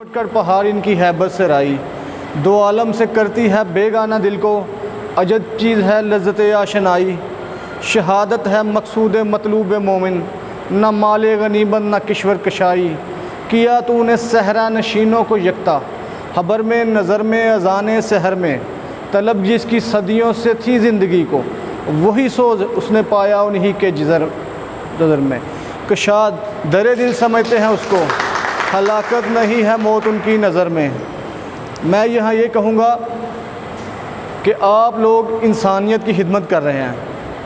اٹھ کر پہاڑ ان کی ہیبت سے رائی، دو عالم سے کرتی ہے بیگانہ دل کو، عجب چیز ہے لذت آشنائی، شہادت ہے مقصود مطلوب مومن، نہ مال غنیمت نہ کشور کشائی، کیا تو نے صحرا نشینوں کو یکتا، حبر میں نظر میں اذان سحر میں، طلب جس کی صدیوں سے تھی زندگی کو، وہی سوز اس نے پایا انہی کے جزر میں، کشاد در دل سمجھتے ہیں اس کو، ہلاکت نہیں ہے موت ان کی نظر میں۔ میں یہاں یہ کہوں گا کہ آپ لوگ انسانیت کی خدمت کر رہے ہیں،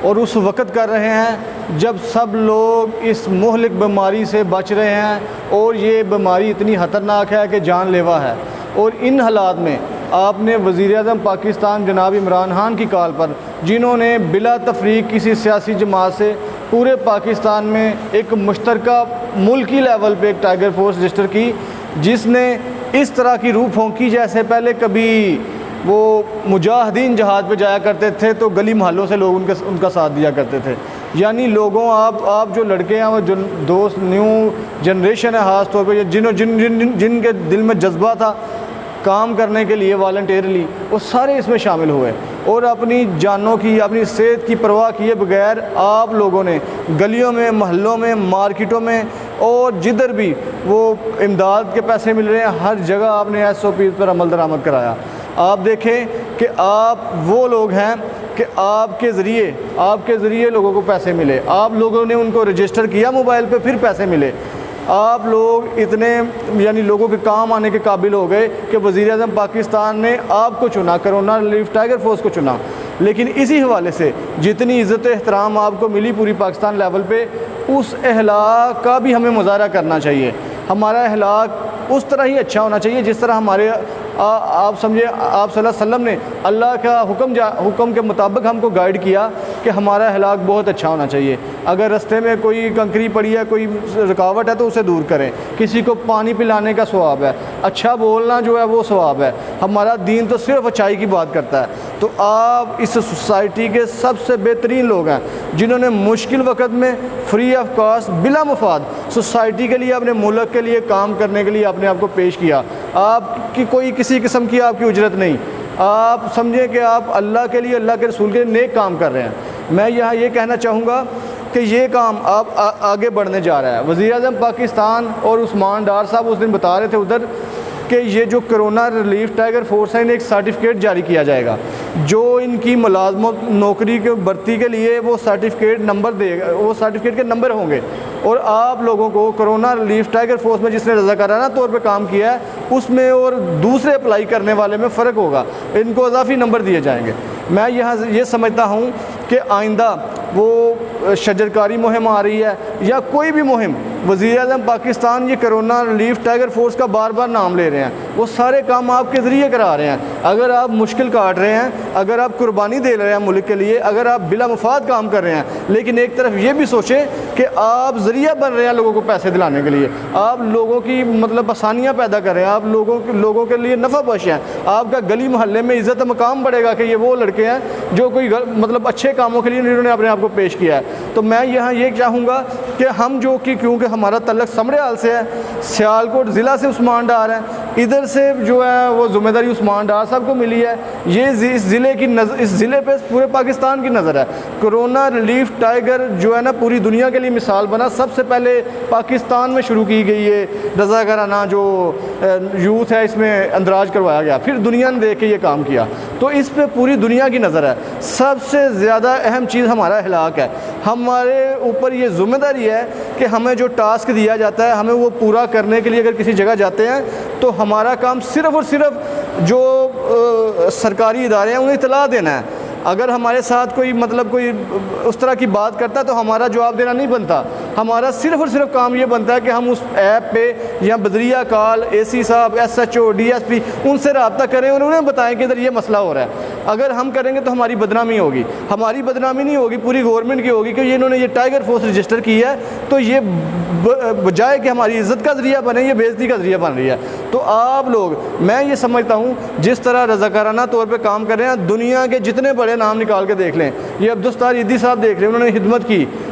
اور اس وقت کر رہے ہیں جب سب لوگ اس مہلک بیماری سے بچ رہے ہیں، اور یہ بیماری اتنی خطرناک ہے کہ جان لیوا ہے، اور ان حالات میں آپ نے وزیر اعظم پاکستان جناب عمران خان کی کال پر، جنہوں نے بلا تفریق کسی سیاسی جماعت سے پورے پاکستان میں ایک مشترکہ ملکی لیول پہ ایک ٹائیگر فورس رجسٹر کی، جس نے اس طرح کی روح پھونکی جیسے پہلے کبھی وہ مجاہدین جہاد پہ جایا کرتے تھے تو گلی محلوں سے لوگ ان کا ساتھ دیا کرتے تھے۔ یعنی لوگوں آپ جو لڑکے ہیں، وہ جو دوست نیو جنریشن ہے خاص طور پہ، جن کے دل میں جذبہ تھا کام کرنے کے لیے والنٹیرلی، وہ سارے اس میں شامل ہوئے، اور اپنی جانوں کی، اپنی صحت کی پرواہ کیے بغیر آپ لوگوں نے گلیوں میں، محلوں میں، مارکیٹوں میں، اور جدھر بھی وہ امداد کے پیسے مل رہے ہیں، ہر جگہ آپ نے SOPs پر عمل درآمد کرایا۔ آپ دیکھیں کہ آپ وہ لوگ ہیں کہ آپ کے ذریعے لوگوں کو پیسے ملے، آپ لوگوں نے ان کو رجسٹر کیا موبائل پہ، پھر پیسے ملے۔ آپ لوگ اتنے یعنی لوگوں کے کام آنے کے قابل ہو گئے کہ وزیر اعظم پاکستان نے آپ کو چنا، کرونا ریلیف ٹائیگر فورس کو چنا۔ لیکن اسی حوالے سے جتنی عزت و احترام آپ کو ملی پوری پاکستان لیول پہ، اس اخلاق کا بھی ہمیں مظاہرہ کرنا چاہیے۔ ہمارا اخلاق اس طرح ہی اچھا ہونا چاہیے جس طرح ہمارے آپ سمجھے آپ صلی اللہ علیہ وسلم نے اللہ کا حکم کے مطابق ہم کو گائیڈ کیا کہ ہمارا اخلاق بہت اچھا ہونا چاہیے۔ اگر رستے میں کوئی کنکری پڑی ہے، کوئی رکاوٹ ہے تو اسے دور کریں، کسی کو پانی پلانے کا ثواب ہے، اچھا بولنا جو ہے وہ ثواب ہے۔ ہمارا دین تو صرف اچھائی کی بات کرتا ہے۔ تو آپ اس سوسائٹی کے سب سے بہترین لوگ ہیں جنہوں نے مشکل وقت میں فری آف کاسٹ بلا مفاد سوسائٹی کے لیے، اپنے ملک کے لیے کام کرنے کے لیے اپنے آپ کو پیش کیا۔ آپ کی کوئی کسی قسم کی آپ کی اجرت نہیں، آپ سمجھیں کہ آپ اللہ کے لیے، اللہ کے رسول کے لیے نیک کام کر رہے ہیں۔ میں یہاں یہ کہنا چاہوں گا کہ یہ کام آپ آگے بڑھنے جا رہا ہے۔ وزیر اعظم پاکستان اور عثمان ڈار صاحب اس دن بتا رہے تھے ادھر کہ یہ جو کرونا ریلیف ٹائیگر فورس ہے، انہیں ایک سرٹیفکیٹ جاری کیا جائے گا، جو ان کی ملازمت نوکری کے بھرتی کے لیے وہ سرٹیفکیٹ نمبر دے گا، وہ سرٹیفکیٹ کے نمبر ہوں گے، اور آپ لوگوں کو کرونا ریلیف ٹائیگر فورس میں جس نے رضاکارانہ طور پہ کام کیا ہے اس میں اور دوسرے اپلائی کرنے والے میں فرق ہوگا، ان کو اضافی نمبر دیے جائیں گے۔ میں یہاں یہ سمجھتا ہوں کہ آئندہ وہ شجرکاری مہم آ رہی ہے یا کوئی بھی مہم، وزیر اعظم پاکستان یہ کرونا ریلیف ٹائیگر فورس کا بار بار نام لے رہے ہیں، وہ سارے کام آپ کے ذریعے کرا رہے ہیں۔ اگر آپ مشکل کاٹ رہے ہیں، اگر آپ قربانی دے رہے ہیں ملک کے لیے، اگر آپ بلا مفاد کام کر رہے ہیں، لیکن ایک طرف یہ بھی سوچیں کہ آپ ذریعہ بن رہے ہیں لوگوں کو پیسے دلانے کے لیے، آپ لوگوں کی مطلب آسانیاں پیدا کر رہے ہیں، آپ لوگوں کے لیے نفع بخش ہیں، آپ کا گلی محلے میں عزت مقام بڑھے گا کہ یہ وہ لڑکے ہیں جو کوئی مطلب اچھے کاموں کے لیے انہوں نے اپنے آپ کو پیش کیا ہے۔ تو میں یہاں یہ چاہوں گا کہ ہم جو کہ کیونکہ ہمارا تعلق سمڑیال سے ہے، سیالکوٹ ضلع سے عثمان ڈار ہیں، ادھر سے جو ہے وہ ذمہ داری عثمان ڈار صاحب کو ملی ہے۔ یہ اس ضلع پہ پورے پاکستان کی نظر ہے۔ کرونا ریلیف ٹائیگر جو ہے نا پوری دنیا کے لیے مثال بنا، سب سے پہلے پاکستان میں شروع کی گئی ہے، رضاکارانہ جو یوتھ ہے اس میں اندراج کروایا گیا، پھر دنیا نے دیکھ کے یہ کام کیا، تو اس پہ پوری دنیا کی نظر ہے۔ سب سے زیادہ اہم چیز ہمارا اخلاق ہے۔ ہمارے اوپر یہ ذمہ داری ہے کہ ہمیں جو ٹاسک دیا جاتا ہے ہمیں وہ پورا کرنے کے لیے اگر کسی جگہ جاتے ہیں تو ہمارا کام صرف اور صرف جو سرکاری ادارے ہیں انہیں اطلاع دینا ہے۔ اگر ہمارے ساتھ کوئی اس طرح کی بات کرتا ہے تو ہمارا جواب دینا نہیں بنتا، ہمارا صرف اور صرف کام یہ بنتا ہے کہ ہم اس ایپ پہ یا بذریعہ کال AC صاحب، SHO، DSP ان سے رابطہ کریں اور انہیں بتائیں کہ ادھر یہ مسئلہ ہو رہا ہے۔ اگر ہم کریں گے تو ہماری بدنامی ہوگی، ہماری بدنامی نہیں ہوگی، پوری گورنمنٹ کی ہوگی کہ انہوں نے یہ ٹائیگر فورس رجسٹر کی ہے، تو یہ بجائے کہ ہماری عزت کا ذریعہ بنے یہ بے عزتی کا ذریعہ بن رہی ہے۔ تو آپ لوگ، میں یہ سمجھتا ہوں جس طرح رضاکارانہ طور پہ کام کر رہے ہیں، دنیا کے جتنے بڑے نام نکال کے دیکھ لیں، یہ عبدالستار عیدی صاحب دیکھ لیں، انہوں نے خدمت کی،